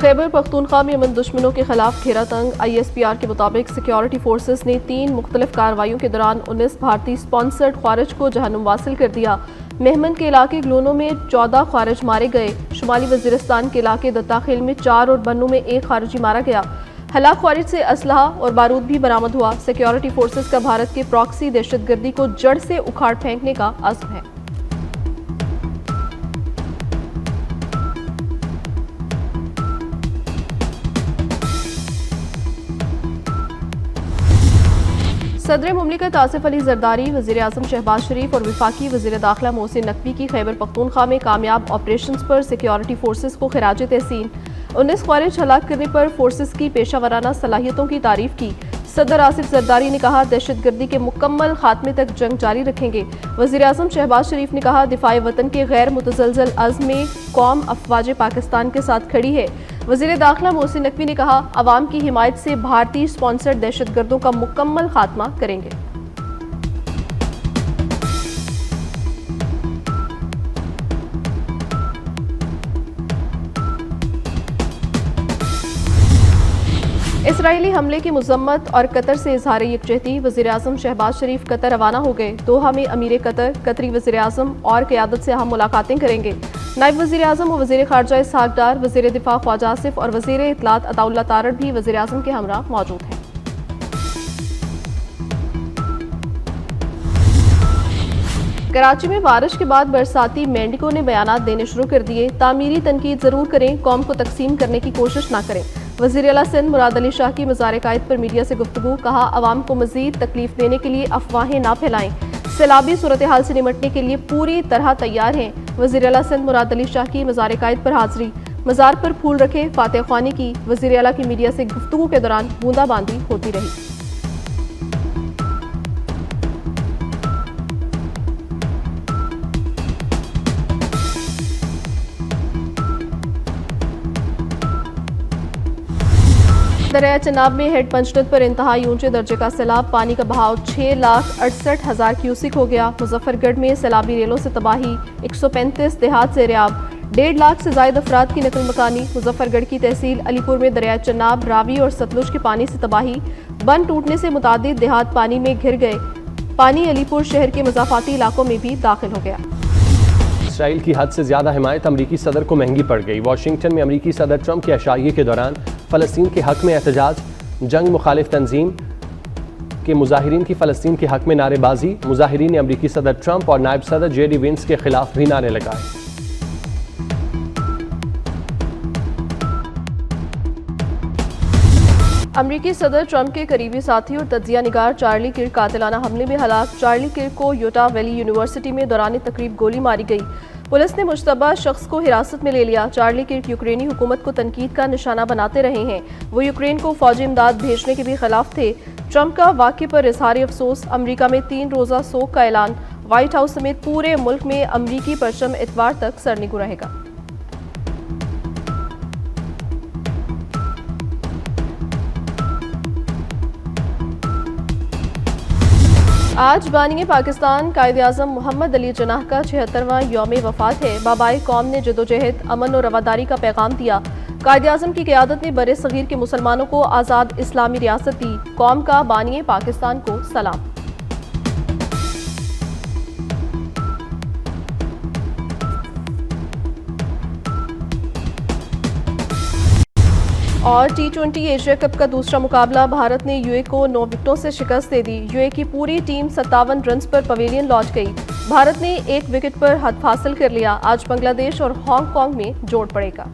खैबर पख्तूनख्वा में अमन दुश्मनों के खिलाफ घेरा तंग। ISPR के मुताबिक सिक्योरिटी फोर्सेस ने 3 मुख्तलिफ कार्रवाइयों के दौरान 19 भारतीय स्पॉन्सर्ड ख्वारिज को जहन्नुम वासिल कर दिया। मेहमन के इलाके ग्लोनो में 14 ख्वारिज मारे गए। शुमाली वजीरिस्तान के इलाके दत्ताखेल में 4 और बन्नू में 1 खारिजी मारा गया। हलाक ख्वारिज से असलहा और बारूद भी बरामद हुआ। सिक्योरिटी फोर्सेस का भारत के प्रॉक्सी दहशतगर्दी को जड़ से उखाड़ फेंकने का अज़्म है। सदर मुमलिकत आसिफ अली जरदारी, वज़ीर आज़म शहबाज शरीफ और वफाकी वज़ीर दाखिला मोहसिन नकवी की खैबर पख्तूनख्वा में कामयाब ऑपरेशंस पर सिक्योरिटी फोर्सेस को खिराज तहसीन। 19 ख्वारिज हलाक करने पर फोर्सेस की पेशा वराना सलाहियतों की तारीफ की। सदर आसिफ जरदारी ने कहा, दहशतगर्दी के मुकम्मल खात्मे तक जंग जारी रखेंगे। वज़ीर आज़म शहबाज शरीफ ने कहा, दिफाए वतन के गैर मुतज़लज़ल अज़्म में कौम अफवाज पाकिस्तान के साथ खड़ी है। वज़ीर दाखिला मोहसिन नकवी ने कहा, अवाम की हिमायत से भारतीय स्पॉन्सर्ड दहशतगर्दों का मुकम्मल खात्मा करेंगे। इसराइली हमले की मुज़म्मत और कतर से इजहार यकजहती। वज़ीर आज़म शहबाज शरीफ कतर रवाना हो गए। दोहा में अमीर कतर, कतरी वज़ीर आज़म और क़यादत से अहम मुलाकातें करेंगे। नायब वज़ीर आज़म और वज़ीर ख़ारजा इसहाक़ डार, वज़ीर दिफ़ा ख्वाजा आसिफ और वज़ीर इत्तलात अताउल्लाह तारड़ भी वज़ीर आज़म के हमरा मौजूद हैं। कराची में बारिश के बाद बरसाती मेंढकों ने बयानात देने शुरू कर दिए। तामीरी तनकीद जरूर करें, कौम को तकसीम करने की कोशिश ना करें। वज़ीर आला सिंध मुराद अली शाह की मज़ार कायद पर मीडिया से गुफ्तगू। कहा, अवाम को मज़ीद तकलीफ देने के लिए अफवाहें ना फैलाएं। सैलाबी सूरत हाल से निमटने के लिए पूरी तरह तैयार हैं। वज़ीर आला सिंध मुराद अली शाह की मज़ार कायद पर हाजिरी। मज़ार पर फूल रखे, फातह ख्वानी की। वज़ीर आला की मीडिया से गुफ्तगू के दौरान बूंदाबांदी होती रही। दरिया चनाब में हेड पंचनद पर इंतहाई ऊंचे दर्जे का सैलाब। पानी का बहाव 6,68,000 क्यूसिक हो गया। मुजफ्फरगढ़ में सैलाबी रेलों से तबाही। 135 देहात से रेयाब। 1.5 लाख से ज्यादा अफराद की नकल मकानी। मुजफ्फरगढ़ की तहसील अलीपुर में दरिया चनाब, रावी और सतलुज के पानी से तबाही। बंद टूटने से मुतादिद देहात पानी में घिर गए। पानी अलीपुर शहर के मज़ाफाती इलाकों में भी दाखिल हो गया। इसराइल की हद से ज्यादा हिमायत अमरीकी सदर को महंगी पड़ गई। वाशिंगटन में अमरीकी सदर ट्रंप के अशाइये के दौरान फ़लस्तीन के हक में एहतजाज। जंग मुखालिफ तंजीम के मुजाहिरीन की फ़लस्तीन के हक में नारेबाजी। मुजाहिरीन ने अमरीकी सदर ट्रंप और नायब सदर JD वेंस के खिलाफ भी नारे लगाए। अमरीकी सदर ट्रंप के करीबी साथी और तज्जिया निगार चार्ली किर्क कातिलाना हमले में हलाक। चार्ली किर्क को यूटा वैली यूनिवर्सिटी में दौरान तकरीब गोली मारी गई। पुलिस ने मुश्तबा शख्स को हिरासत में ले लिया। चार्ली किर्क यूक्रेनी हुकूमत को तनकीद का निशाना बनाते रहे हैं। वो यूक्रेन को फौजी इमदाद भेजने के भी खिलाफ थे। ट्रंप का वाक़े पर इज़हार अफसोस। अमरीका में 3 रोज़ा सोग का ऐलान। व्हाइट हाउस समेत पूरे मुल्क में अमरीकी परचम इतवार तक सरनिगू रहेगा। आज बानी पाकिस्तान कायद-ए-आज़म मोहम्मद अली जिन्नाह का 76वां यौम वफ़ात है। बाबाए कौम ने जदोजहद, अमन और रवादारी का पैगाम दिया। कायद-ए-आज़म की क़यादत ने बरे सग़ीर के मुसलमानों को आज़ाद इस्लामी रियासत दी। कौम का बानी पाकिस्तान को सलाम। और T20 एशिया कप का दूसरा मुकाबला। भारत ने यूए को 9 विकेटों से शिकस्त दे दी। यूए की पूरी टीम 57 रन पर पवेलियन लौट गई। भारत ने 1 विकेट पर हदफ हासिल कर लिया। आज बांग्लादेश और हांगकांग में जोड़ पड़ेगा।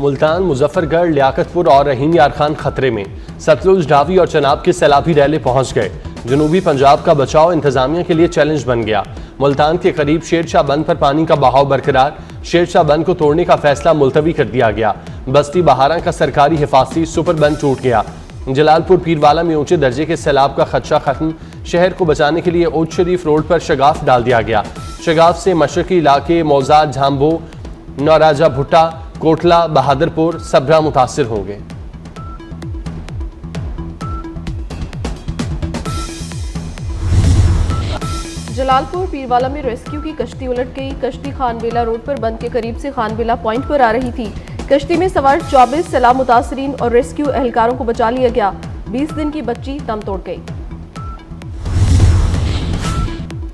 मुल्तान, मुजफ्फरगढ़, लियाकतपुर और रहीम यार खान खतरे में। सतलुज, ढावी और चनाब के सैलाबी रैले पहुंच गए। जनूबी पंजाब का बचाव इंतजामिया के लिए चैलेंज बन गया। मुल्तान के करीब शेरशाह बंद पर पानी का बहाव बरकरार। शेरशाह बंद को तोड़ने का फैसला मुलतवी कर दिया गया। बस्ती बहारा का सरकारी हिफाजती सुपर बंद टूट गया। जलालपुर पीरवाला में ऊंचे दर्जे के सैलाब का खदशा खत्म। शहर को बचाने के लिए उच्च शरीफ रोड पर शगाफ डाल दिया गया। शगाफ से मशरकी इलाके मौजाद, झांबो, नौराजा भुट्टा, कोटला, बहादुरपुर, सबरा मुतासिर होंगे। जलालपुर पीरवाला में रेस्क्यू की कश्ती उलट गई। कश्ती खानबेला रोड पर बंद के करीब से खानबेला पॉइंट पर आ रही थी। कश्ती में सवार 24 सैलाब मुतासरीन और रेस्क्यू एहलकारों को बचा लिया गया। 20 दिन की बच्ची दम तोड़ गई।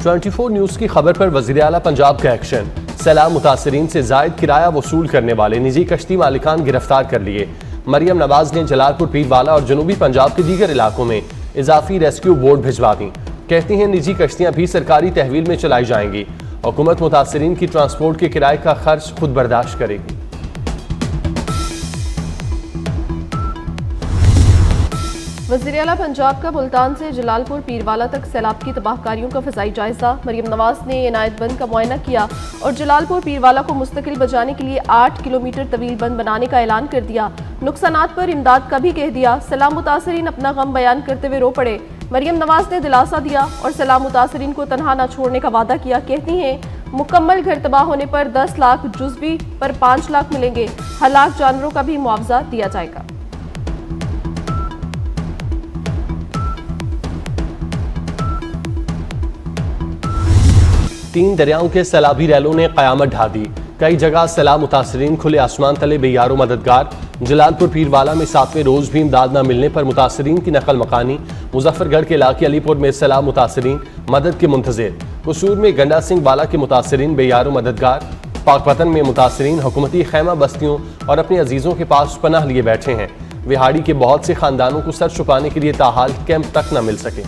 24 न्यूज की खबर पर वजीर आला पंजाब का एक्शन। सैलाब मुतासरीन से जायद किराया वसूल करने वाले निजी कश्ती मालिकान गिरफ्तार कर लिए। मरियम नवाज ने जलालपुर पीरवाला और जनूबी पंजाब के दीगर इलाकों में इजाफी रेस्क्यू बोट भिजवा दी। कहती हैं निजी कश्तियां भी सरकारी तहवील में चलाई जाएंगी। हुकूमत मुतासरीन की ट्रांसपोर्ट के किराए का खर्च खुद बर्दाश्त करेगी। वज़ीर आला पंजाब का मुल्तान से जलालपुर पीरवाला तक सैलाब की तबाहकारियों का फ़ज़ाई जायजा। मरियम नवाज ने इनायत बंद का मुआयना किया और जलालपुर पीरवाला को मुस्तकिल बचाने के लिए 8 किलोमीटर तवील बंद बनाने का ऐलान कर दिया। नुकसानात पर इमदाद का भी कह दिया। सैलाब मुतासरीन अपना गम बयान करते हुए रो पड़े। मरियम नवाज ने दिलासा दिया और सैलाब मुतासरीन को तनहा न छोड़ने का वादा किया। कहती हैं मुकम्मल घर तबाह होने पर 10 लाख, जुज़वी पर 5 लाख मिलेंगे। हलाक जानवरों का भी मुआवजा दिया जाएगा। तीन दरियाओं के सैलाबी रैलों ने कयामत ढा दी। कई जगह सैलाब मुतासरीन खुले आसमान तले बेयारो मददगार। जलालपुर पीरवाला में 7वें रोज भी इमदाद न मिलने पर मुतासरीन की नकल मकानी। मुजफ्फरगढ़ के इलाके अलीपुर में सैलाब मुतासरीन मदद के मुंतज़िर। कसूर में गंडा सिंह बाला के मुतासरीन बेयारो मददगार। पाकपतन में मुतासरीन हुकूमती खैमा बस्तियों और अपने अजीज़ों के पास पनाह लिए बैठे हैं। विहाड़ी के बहुत से खानदानों को सर छुपाने के लिए ताहाल कैंप तक न मिल सके।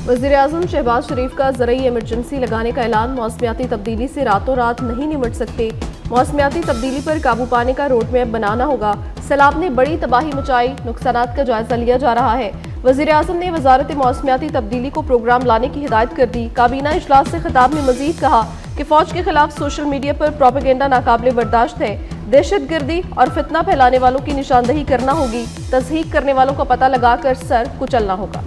वज़ीर-ए-आज़म शहबाज शरीफ का ज़रूरी इमरजेंसी लगाने का ऐलान। मौसमियाती तब्दीली से रातों रात नहीं निमट सकते। मौसमियाती तब्दीली पर काबू पाने का रोड मैप बनाना होगा। सैलाब ने बड़ी तबाही मचाई, नुकसानात का जायजा लिया जा रहा है। वज़ीर-ए-आज़म ने वज़ारत मौसमियाती तब्दीली को प्रोग्राम लाने की हिदायत कर दी। काबीना इजलास से खिताब में मजीद कहा कि फ़ौज के खिलाफ सोशल मीडिया पर प्रोपेगेंडा नाकाबिले बर्दाश्त है। दहशतगर्दी और फितना फैलाने वालों की निशानदही करना होगी। तज़हीक करने वालों का पता लगाकर सर कुचलना होगा।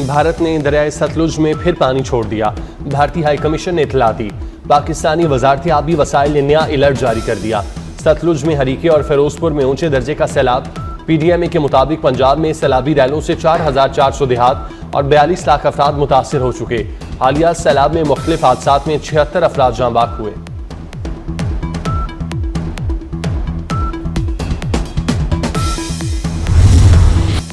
भारत ने दरियाए सतलुज में फिर पानी छोड़ दिया। भारतीय हाई कमीशन ने इतला दी। पाकिस्तानी वजारती आबी वसाइल ने नया अलर्ट जारी कर दिया। सतलुज में हरीके और फिरोजपुर में ऊंचे दर्जे का सैलाब। PDMA के मुताबिक पंजाब में सैलाबी रैलों से 4400 देहात और 42 लाख अफराद मुतासर हो चुके। हालिया सैलाब में मुख्तलिफ हादसात में 76 अफराद जाँ बाक हुए।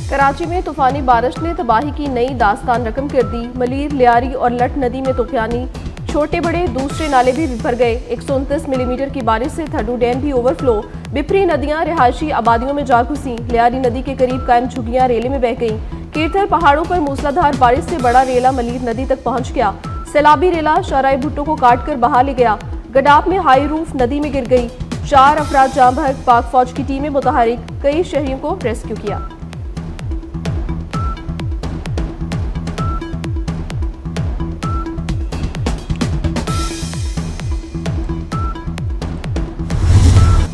कराची में तूफानी बारिश ने तबाही की नई दास्तान रकम कर दी। मलीर, लियारी और लट नदी में तूफानी छोटे बड़े दूसरे नाले भी भर गए। 129 मिलीमीटर की बारिश से थड्डू डैम भी ओवरफ्लो। बिपरी नदियां रिहायशी आबादियों में जा घुसी। लियारी नदी के करीब कायम झुग्गियां रेले में बह गईं। कीरथर पहाड़ों पर मूसलाधार बारिश से बड़ा रेला मलीर नदी तक पहुंच गया। सैलाबी रेला शाराय भुट्टो को काट कर बहा ले गया। गडाप में हाई रूफ नदी में गिर गई। 4 अफराद जाँ बहक। पाक फौज की टीमें मुतहरिक। कई शहरियों को रेस्क्यू किया।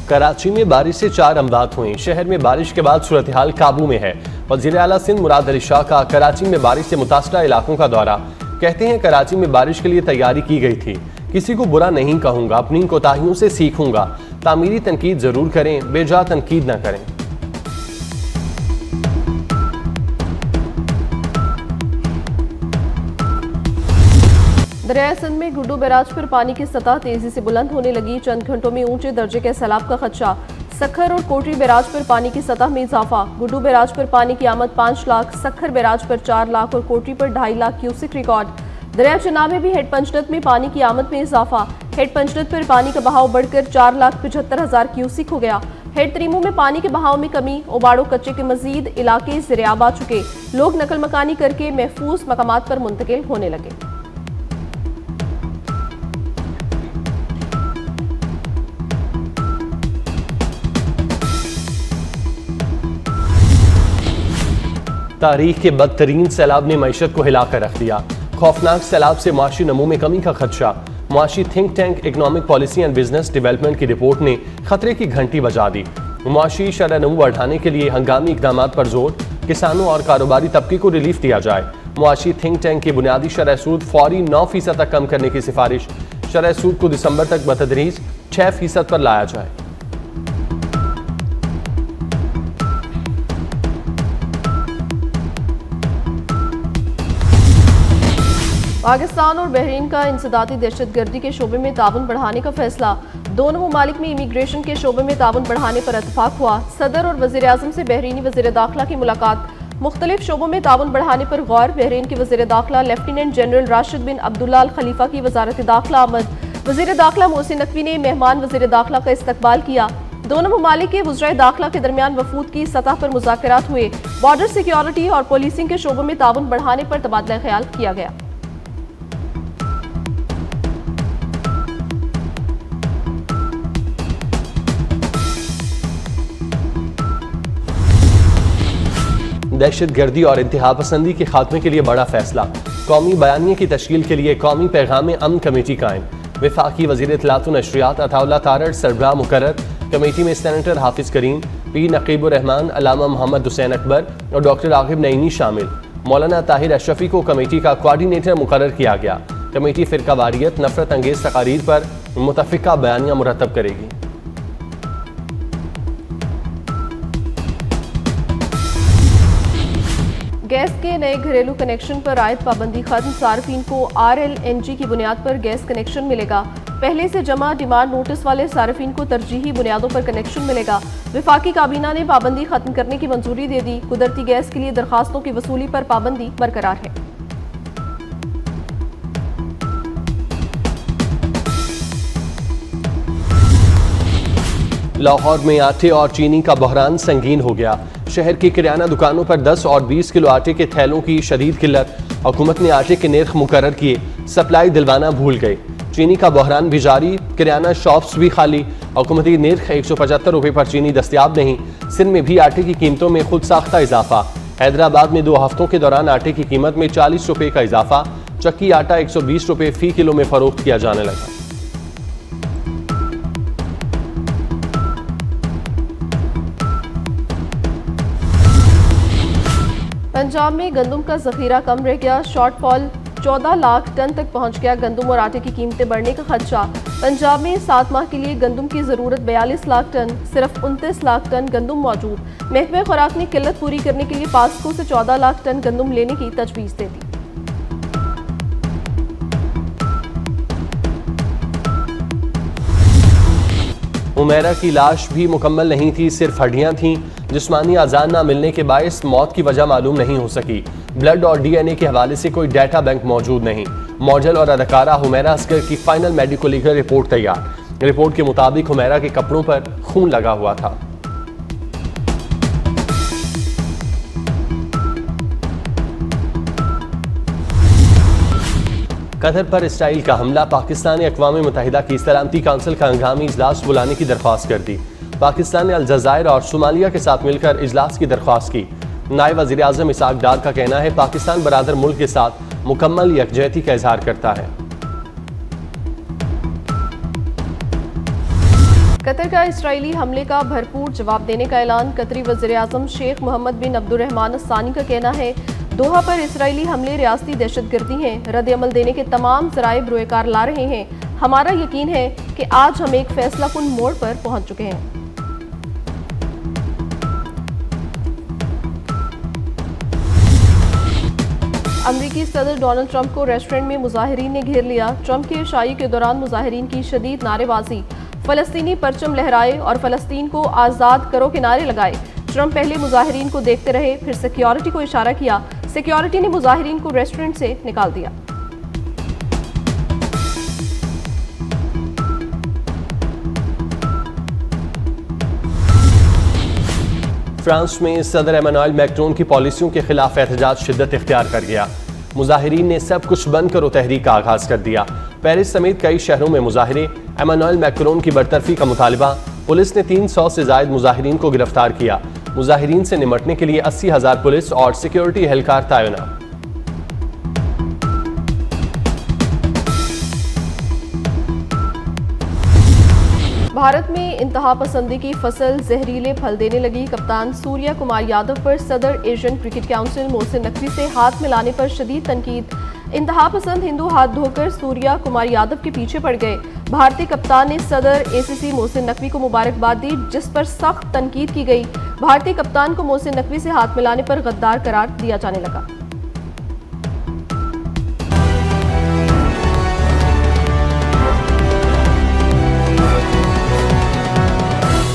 कराची में बारिश से 4 अमवात हुई। शहर में बारिश के बाद सूरत हाल काबू में है। वज़ीर आला सिंध मुराद अली शाह का कराची में बारिश से मुतासरा इलाकों का दौरा। कहते हैं कराची में बारिश के लिए तैयारी की गई थी। किसी को बुरा नहीं कहूँगा, अपनी कोताहियों से सीखूंगा। तामीरी तनकीद ज़रूर करें, बेजा तनकीद न करें। दरिया सिंध में गुड्डू बैराज पर पानी की सतह तेजी से बुलंद होने लगी। चंद घंटों में ऊंचे दर्जे के सैलाब का खदशा। सखर और कोटरी बैराज पर पानी की सतह में इजाफा। गुड्डू बैराज पर पानी की आमद 5 लाख, सखर बैराज पर 4 लाख और कोटरी पर 2.5 लाख क्यूसिक रिकॉर्ड। दरिया चनाब में भी हेड पंचनद में पानी की आमद में इजाफा। हेड पंचनद पर पानी का बहाव बढ़कर 4,75,000 क्यूसिक हो गया। हेड तरीमो में पानी के बहाव में कमी। ओबाड़ो कच्चे के मजीद इलाके ज़रियाब आ चुके। लोग नकल मकानी करके महफूज मकामात पर मुंतकिल होने लगे। तारीख के बदतरीन सैलाब ने मईशत को हिलाकर रख दिया। खौफनाक सैलाब से माशी नमू में कमी का खदशा। मुआशी think tank economic policy and business development की रिपोर्ट ने खतरे की घंटी बजा दी। मुआशी शरह नमू बढ़ाने के लिए हंगामी इकदाम पर जोर। किसानों और कारोबारी तबके को रिलीफ दिया जाए। मुआशी थिंक टैंक की बुनियादी शरह सूद फौरी 9% तक कम करने की सिफारिश। शरह सूद को दिसंबर तक बतदरीज 6% पर लाया जाए। पाकिस्तान और बहरीन का इंसदादी दहशतगर्दी के शोबे में ताउन बढ़ाने का फैसला। दोनों ममालिक में इमिग्रेशन के शोबे में ताउन बढ़ाने पर इतफाक हुआ। सदर और वज़ीर आज़म से बहरीनी वज़ीर दाखिला की मुलाकात। मुख्तलिफ शोबों में ताउन बढ़ाने पर गौर। बहरीन के वज़ीर दाखिला लेफ्टिनेंट जनरल राशिद बिन अब्दुल्ला अल खलीफा की वज़ारत दाखिला आमद। वज़ीर दाखिला मोहसिन नकवी ने मेहमान वज़ीर दाखिला का इस्तकबाल किया। दोनों ममालिक के वज़राए दाखिला के दरमियान वफूद की सतह पर मुज़ाकरात हुए। बॉर्डर सिक्योरिटी और पुलिसिंग के शोबों में ताउन बढ़ाने पर तबादला ख्याल किया गया। दहशतगर्दी और इंतहा पसंदी के खात्मे के लिए बड़ा फैसला। कौमी बयानिए की तश्कील के लिए कौमी पैगाम अमन कमेटी कायम। वफाकी वज़ीर इत्तलात व नशरियात अताउल्लाह तारड़ सरबराह मुकर्रर। कमेटी में सेनेटर हाफिज करीम, पी नकीबुर रहमान, अल्लामा मोहम्मद हुसैन अकबर और डॉक्टर आकिब नईमी शामिल। मौलाना ताहिर अशरफी को कमेटी का कोऑर्डिनेटर मुकर्रर किया गया। कमेटी फ़िरका वारियत, नफरत अंगेज तकारीर पर मुतफ़िका बयानिया मुरतब करेगी। गैस के नए घरेलू कनेक्शन पर आयद पाबंदी खत्म। सार्फिन को RLNG की बुनियाद पर गैस कनेक्शन मिलेगा। पहले से जमा डिमांड नोटिस वाले सार्फिन को तरजीही बुनियादों पर कनेक्शन मिलेगा। वफाकी काबीना ने पाबंदी खत्म करने की मंजूरी दे दी। कुदरती गैस के लिए दरखास्तों की वसूली पर पाबंदी बरकरार है। लाहौर में आटे और चीनी का बहरान संगीन हो गया। शहर की किराना दुकानों पर 10 और 20 किलो आटे के थैलों की शदीद किल्लत। हुकूमत ने आटे के निर्ख मुकर्रर किए, सप्लाई दिलवाना भूल गए। चीनी का बहरान भी जारी, किराना शॉप्स भी खाली। हुकूमती निर्ख 175 रुपये पर चीनी दस्तियाब नहीं। सिंध में भी आटे की कीमतों में खुद साख्ता इजाफा। हैदराबाद में 2 हफ्तों के दौरान आटे की कीमत में 40 रुपये का इजाफा। चक्की आटा 120 रुपये फी किलो में फरोख्त किया जाने लगा। पंजाब में गंदम का जखीरा कम रह गया। शॉर्टफॉल 14 लाख टन तक पहुंच गया। गंदम और आटे की कीमतें बढ़ने का खदशा। पंजाब में 7 माह के लिए गंदम की जरूरत 42 लाख टन, सिर्फ 29 लाख टन गंदम मौजूद। महकमा खुराक ने किल्लत पूरी करने के लिए पास्को से 14 लाख टन गंदम लेने की तजवीज़ दे दी। उमेरा की लाश भी मुकम्मल नहीं थी, सिर्फ हड्डियां थीं। जिस्मानी आज़ाद न मिलने के बायस मौत की वजह मालूम नहीं हो सकी। ब्लड और DNA के हवाले से कोई डाटा बैंक मौजूद नहीं। मॉडल और अदाकारा हुमैरा असगर की फाइनल मेडिकल लीगल रिपोर्ट तैयार। रिपोर्ट के मुताबिक हुमैरा के कपड़ों पर खून लगा हुआ था। कतर पर इसराइल का हमला। पाकिस्तान ने अक़वाम मुत्तहिदा की सलामती काउंसिल का हंगामी इजलास बुलाने की दरख्वास्त कर दी। पाकिस्तान ने अलजायर और सोमालिया के साथ मिलकर इजलास की दरख्वास्त की। नायब वज़ीर आज़म इसाक डार का कहना है पाकिस्तान बरादर मुल्क के साथ मुकम्मल यकजहती का इजहार करता है। कतर का इसराइली हमले का भरपूर जवाब देने का ऐलान। कतरी वज़ीर आज़म शेख मोहम्मद बिन अब्दुर्रहमान अस्सानी का कहना है दोहा पर इसराइली हमले रियासती दहशतगर्दी हैं। रद्द-ए-अमल देने के तमाम ज़राए बरोएकार ला रहे हैं। हमारा यकीन है कि आज हम एक फैसला कुन मोड़ पर पहुंच चुके हैं। अमरीकी सदर डोनाल्ड ट्रंप को रेस्टोरेंट में मुजाहिरीन ने घेर लिया। ट्रंप के शाही के दौरान मुजाहिरीन की शदीद नारेबाजी। फलस्तीनी परचम लहराए और फलस्तीन को आज़ाद करो के नारे लगाए। ट्रंप पहले मुजाहिरीन को देखते रहे, फिर सिक्योरिटी को इशारा किया। सिक्योरिटी ने मुजाहिरीन को रेस्टोरेंट से निकाल दिया। फ्रांस में सदर एमानुएल मैक्रोन की पॉलिसियों के खिलाफ एहतजाज शिद्दत इख्तियार कर गया। मुजाहिरीन ने सब कुछ बंद करो तहरीक का आगाज कर दिया। पेरिस समेत कई शहरों में मुजाहिरे। एमानुएल मैक्रोन की बरतरफी का मुतालबा। पुलिस ने 300 से जायद मुजाहिरीन को गिरफ्तार किया। मुजाहिरीन से निमटने के लिए 80,000 पुलिस और सिक्योरिटी एहलकार तैनात। भारत में इंतहा पसंदी की फसल जहरीले फल देने लगी। कप्तान सूर्या कुमार यादव पर सदर Asian cricket council Mohsin Naqvi से हाथ मिलाने पर शदीद तनकीद। इंतहा पसंद हिंदू हाथ धोकर सूर्या कुमार यादव के पीछे पड़ गए। भारतीय कप्तान ने सदर एसीसी मोहसिन नकवी को मुबारकबाद दी, जिस पर सख्त तनकीद की गई। भारतीय कप्तान को मोहसिन नकवी से हाथ मिलाने पर गद्दार करार दिया जाने लगा।